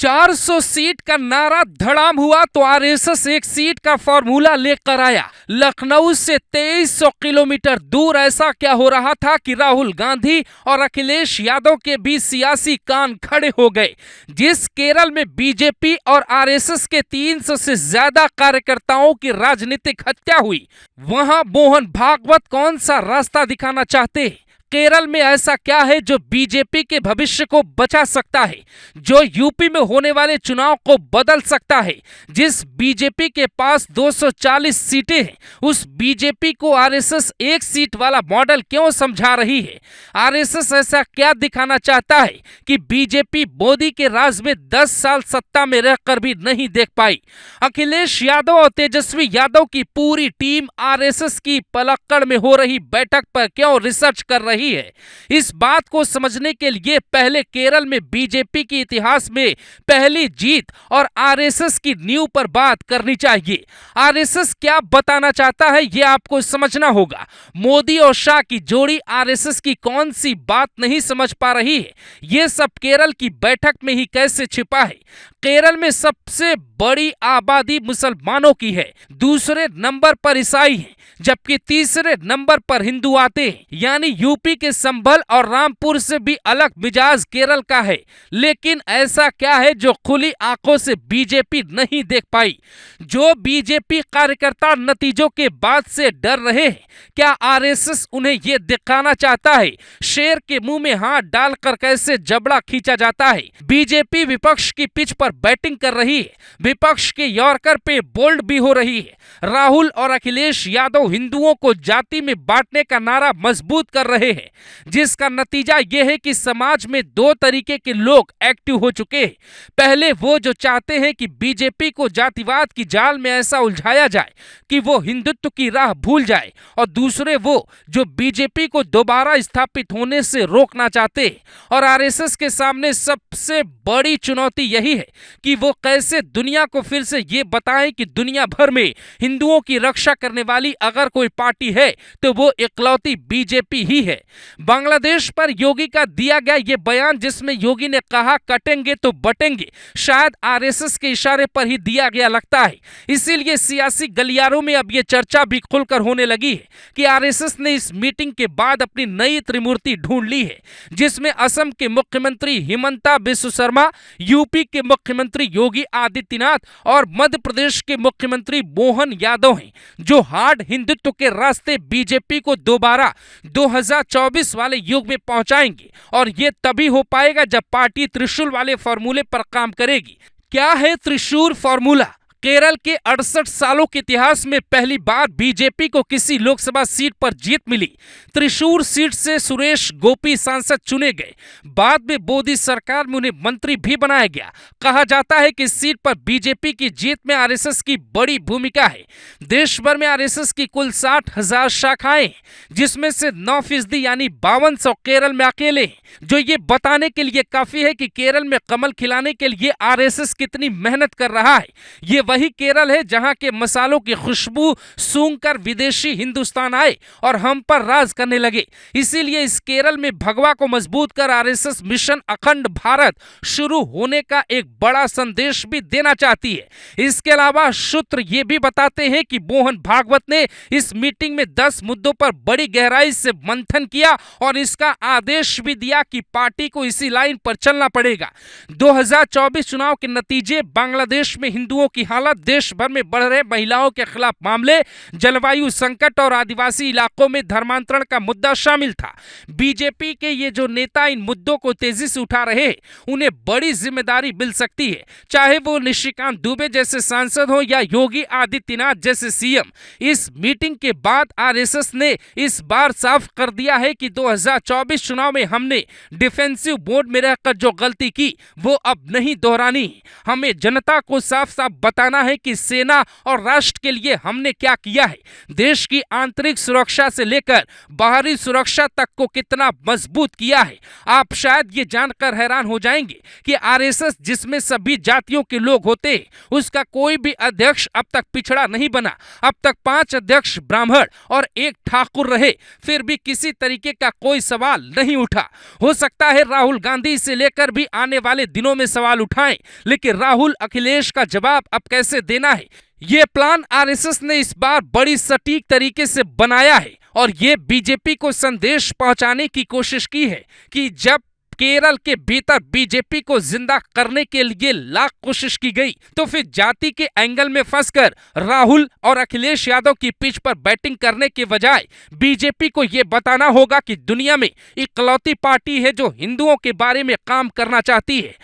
400 seat का नारा धड़ाम हुआ तो आरएसएस एक सीट का फॉर्मूला लेकर आया। लखनऊ से 2300 किलोमीटर दूर ऐसा क्या हो रहा था कि राहुल गांधी और अखिलेश यादव के बीच सियासी कान खड़े हो गए। जिस केरल में बीजेपी और आरएसएस के 300 से ज्यादा कार्यकर्ताओं की राजनीतिक हत्या हुई, वहां मोहन भागवत कौन सा रास्ता दिखाना चाहते हैं? केरल में ऐसा क्या है जो बीजेपी के भविष्य को बचा सकता है, जो यूपी में होने वाले चुनाव को बदल सकता है? जिस बीजेपी के पास 240 सीटें हैं, उस बीजेपी को आरएसएस एक सीट वाला मॉडल क्यों समझा रही है? आरएसएस ऐसा क्या दिखाना चाहता है कि बीजेपी मोदी के राज में 10 साल सत्ता में रहकर भी नहीं देख पाई? अखिलेश यादव और तेजस्वी यादव की पूरी टीम आरएसएस की पलक्कड़ में हो रही बैठक पर क्यों रिसर्च कर रही है? इस बात को समझने के लिए पहले केरल में बीजेपी के इतिहास में पहली जीत और आरएसएस की नींव पर बात करनी चाहिए। आरएसएस क्या बताना चाहता है ये आपको समझना होगा। मोदी और शाह की जोड़ी आरएसएस की कौन सी बात नहीं समझ पा रही है, ये सब केरल की बैठक में ही कैसे छिपा है? केरल में सबसे बड़ी आबादी मुसलमानों की है, दूसरे नंबर पर ईसाई हैं, जबकि तीसरे नंबर पर हिंदू आते हैं। यानी यूपी के संभल और रामपुर से भी अलग मिजाज केरल का है। लेकिन ऐसा क्या है जो खुली आंखों से बीजेपी नहीं देख पाई? जो बीजेपी कार्यकर्ता नतीजों के बाद से डर रहे हैं, क्या आरएसएस उन्हें यह दिखाना चाहता है शेर के मुंह में हाथ डालकर कैसे जबड़ा खींचा जाता है? बीजेपी विपक्ष की पिच पर बैटिंग कर रही है, विपक्ष के यॉर्कर पे बोल्ड भी हो रही है। राहुल और अखिलेश यादव हिंदुओं को जाति में बांटने का नारा मजबूत कर रहे हैं, जिसका नतीजा यह है कि समाज में दो तरीके के लोग एक्टिव हो चुके हैं। पहले वो जो चाहते हैं कि बीजेपी को जातिवाद की जाल में ऐसा उलझाया जाए कि वो हिंदुत्व की राह भूल जाए, और दूसरे वो जो बीजेपी को दोबारा स्थापित होने से रोकना चाहते हैं। और आरएसएस के सामने सबसे बड़ी चुनौती यही है कि वो कैसे दुनिया को फिर से ये बताएं कि दुनिया भर में हिंदुओं की रक्षा करने वाली अगर कोई पार्टी है तो वो इकलौती बीजेपी ही है। बांग्लादेश पर योगी का दिया गया ये बयान, जिसमें योगी ने कहा कटेंगे तो बटेंगे, शायद आरएसएस के इशारे पर ही दिया गया लगता है। इसीलिए सियासी गलियारों में अब ये चर्चा भी खुलकर होने लगी है कि आरएसएस ने इस मीटिंग के बाद अपनी नई त्रिमूर्ति ढूंढ ली है, जिसमें असम के मुख्यमंत्री हिमंता बिस्व शर्मा, यूपी के मुख्यमंत्री योगी आदित्यनाथ और मध्य प्रदेश के मुख्यमंत्री मोहन यादव हैं, जो हार्ड हिंदुत्व के रास्ते बीजेपी को दोबारा 2024 वाले युग में पहुंचाएंगे। और ये तभी हो पाएगा जब पार्टी त्रिशूल वाले फॉर्मूले पर काम करेगी। क्या है त्रिशूल फॉर्मूला? केरल के 68 सालों के इतिहास में पहली बार बीजेपी को किसी लोकसभा सीट पर जीत मिली। त्रिशूर सीट से सुरेश गोपी सांसद चुने गए। बाद में मोदी सरकार में उन्हें मंत्री भी बनाया गया। कहा जाता है कि इस सीट पर बीजेपी की जीत में आरएसएस की बड़ी भूमिका है। देश भर में आरएसएस की कुल 60,000 शाखाएं, जिसमें से 9% यानी 5200 केरल में अकेले हैं, जो ये बताने के लिए काफी है कि केरल में कमल खिलाने के लिए आरएसएस कितनी मेहनत कर रहा है। ये वही केरल है जहां के मसालों की खुशबू सूंघकर विदेशी हिंदुस्तान आए और हम पर राज करने लगे। इसीलिए इस केरल में भगवा को मजबूत कर आरएसएस मिशन अखंड भारत शुरू होने का एक बड़ा संदेश भी देना चाहती है। इसके अलावा सूत्र ये भी बताते हैं कि मोहन भागवत ने इस मीटिंग में 10 मुद्दों पर बड़ी गहराई से मंथन किया और इसका आदेश भी दिया कि पार्टी को इसी लाइन पर चलना पड़ेगा। 2024 चुनाव के नतीजे, बांग्लादेश में हिंदुओं की हालत, देश भर में बढ़ रहे महिलाओं के खिलाफ मामले, जलवायु संकट और आदिवासी इलाकों में धर्मांतरण का मुद्दा शामिल था। बीजेपी के ये जो नेता इन मुद्दों को तेजी से उठा रहे हैं, उन्हें बड़ी जिम्मेदारी मिल सकती है, चाहे वो निशिकांत दुबे जैसे सांसद हो या योगी आदित्यनाथ जैसे सीएम। इस मीटिंग के बाद आरएसएस ने इस बार साफ कर दिया है कि 2024 चुनाव में हमने डिफेंसिव मोड में रहकर जो गलती की वो अब नहीं दोहरानी। हमें जनता को साफ साफ बताना बताना है कि सेना और राष्ट्र के लिए हमने क्या किया है, देश की आंतरिक सुरक्षा से लेकर बाहरी सुरक्षा तक को कितना मजबूत किया है। आप शायद ये जानकर हैरान हो जाएंगे कि आरएसएस जिसमें सभी जातियों के लोग होते हैं, उसका कोई भी अध्यक्ष अब तक पिछड़ा नहीं बना। अब तक 5 अध्यक्ष ब्राह्मण और 1 ठाकुर रहे, फिर भी किसी तरीके का कोई सवाल नहीं उठा। हो सकता है राहुल गांधी से लेकर भी आने वाले दिनों में सवाल उठाएं, लेकिन राहुल अखिलेश का जवाब अब कैसे देना है, ये प्लान आरएसएस ने इस बार बड़ी सटीक तरीके से बनाया है और ये बीजेपी को संदेश पहुंचाने की कोशिश की है कि जब केरल के भीतर बीजेपी को जिंदा करने के लिए लाख कोशिश की गई, तो फिर जाति के एंगल में फंसकर राहुल और अखिलेश यादव की पिच पर बैटिंग करने के बजाय बीजेपी को यह बताना होगा कि दुनिया में इकलौती पार्टी है जो हिंदुओं के बारे में काम करना चाहती है